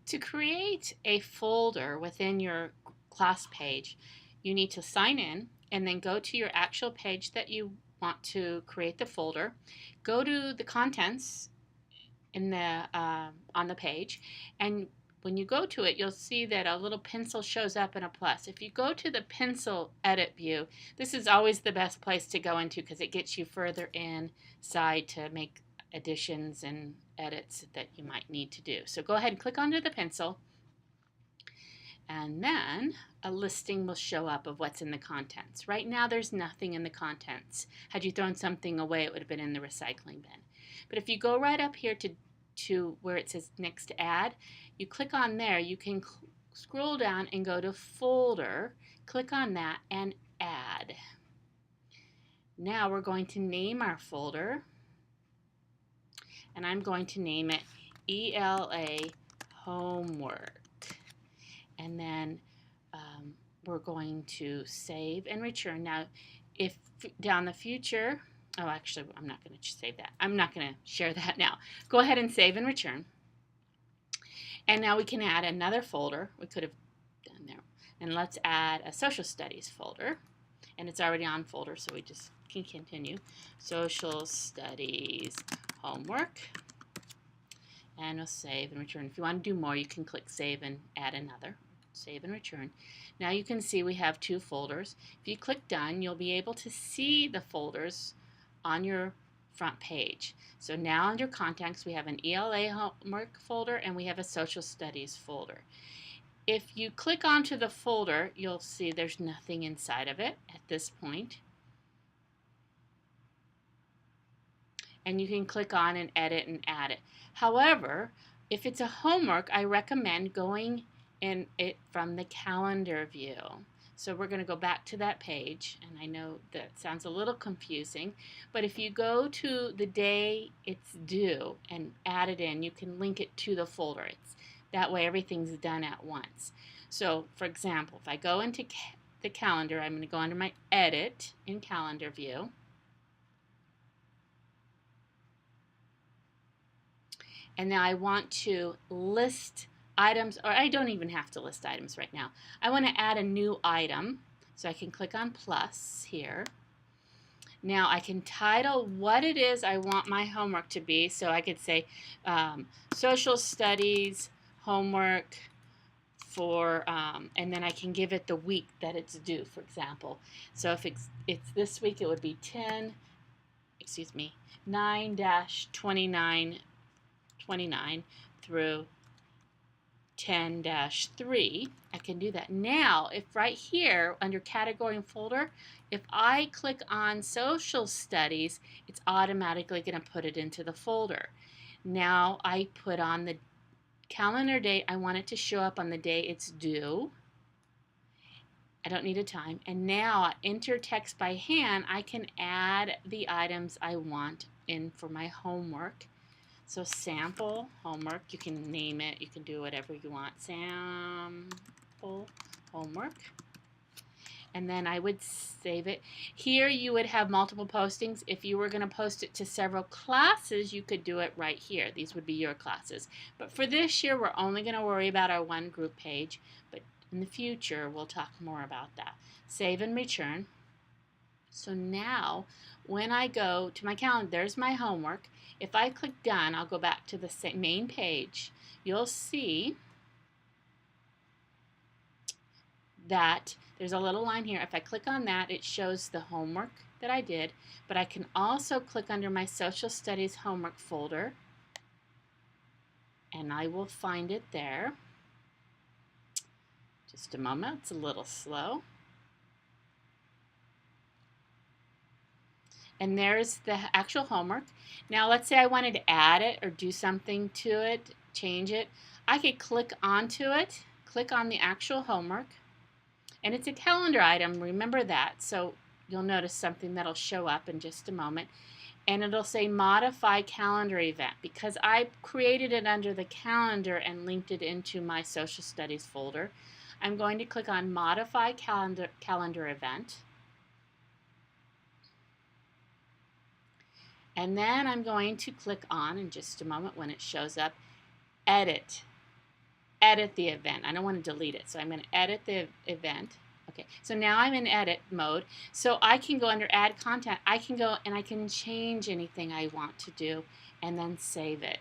To create a folder within your class page, you need to sign in and then go to your actual page that you want to create the folder. Go to the contents in the on the page, and when you go to it, you'll see that a little pencil shows up and a plus. If you go to the pencil edit view, this is always the best place to go into because it gets you further inside to make additions and edits that you might need to do. So go ahead and click onto the pencil, and then a listing will show up of what's in the contents. Right now there's nothing in the contents. Had you thrown something away, it would have been in the recycling bin. But if you go right up here to where it says next to add, you click on there, you can scroll down and go to folder, click on that and add. Now we're going to name our folder, and I'm going to name it ELA Homework. And then we're going to save and return. Now, if down the future, oh, actually, I'm not going to save that. I'm not going to share that now. Go ahead and save and return. And now we can add another folder. We could have done there. And let's add a social studies folder. And it's already on folder, so we just can continue. Social studies homework. And we'll save and return. If you want to do more, you can click save and add another. Save and return. Now you can see we have two folders. If you click done, you'll be able to see the folders on your front page. So now under contacts we have an ELA homework folder and we have a social studies folder. If you click onto the folder, you'll see there's nothing inside of it at this point. And you can click on and edit and add it. However, if it's a homework, I recommend going in it from the calendar view. So we're going to go back to that page, and I know that sounds a little confusing, but if you go to the day it's due and add it in, you can link it to the folder. That way everything's done at once. So for example, if I go into the calendar, I'm going to go under my edit in calendar view. And now I want to list items, or I don't even have to list items right now. I want to add a new item, so I can click on plus here. Now I can title what it is I want my homework to be, so I could say social studies homework for, and then I can give it the week that it's due, for example. So if it's this week, it would be 9-29 through 10-3. I can do that. Now, if right here under category and folder, if I click on social studies, it's automatically going to put it into the folder. Now I put on the calendar date. I want it to show up on the day it's due. I don't need a time. And now I enter text by hand. I can add the items I want in for my homework. So sample homework, you can name it, you can do whatever you want. Sample homework. And then I would save it. Here you would have multiple postings. If you were going to post it to several classes, you could do it right here. These would be your classes. But for this year, we're only going to worry about our one group page. But in the future, we'll talk more about that. Save and return. So now, when I go to my calendar, there's my homework. If I click done, I'll go back to the main page. You'll see that there's a little line here. If I click on that, it shows the homework that I did, but I can also click under my social studies homework folder, and I will find it there. Just a moment, it's a little slow. And there's the actual homework. Now let's say I wanted to add it or do something to it, change it. I could click onto it, click on the actual homework, and it's a calendar item, remember that. So you'll notice something that'll show up in just a moment, and it'll say modify calendar event because I created it under the calendar and linked it into my social studies folder. I'm going to click on modify calendar event. And then I'm going to click on, in just a moment when it shows up, edit edit the event. I don't want to delete it, so I'm going to edit the event. Okay, so now I'm in edit mode. So I can go under add content. I can go and I can change anything I want to do and then save it.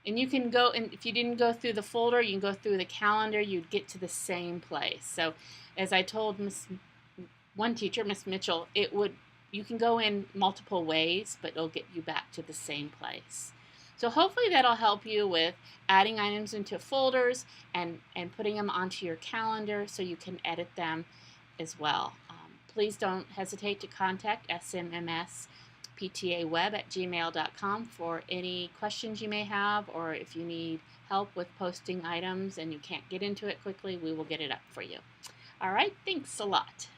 And you can go, and if you didn't go through the folder, you can go through the calendar, you'd get to the same place. So as I told one teacher, Miss Mitchell, you can go in multiple ways, but it'll get you back to the same place. So hopefully that'll help you with adding items into folders and putting them onto your calendar so you can edit them as well. Please don't hesitate to contact smmsptaweb@gmail.com for any questions you may have, or if you need help with posting items and you can't get into it quickly, we will get it up for you. All right, thanks a lot.